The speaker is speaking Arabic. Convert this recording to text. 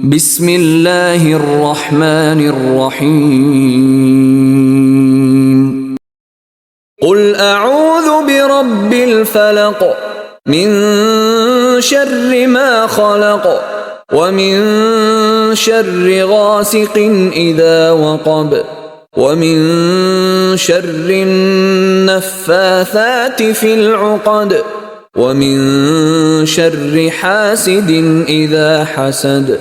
بسم الله الرحمن الرحيم قل أعوذ برب الفلق من شر ما خلق ومن شر غاسق إذا وقب ومن شر النفاثات في العقد ومن شر حاسد إذا حسد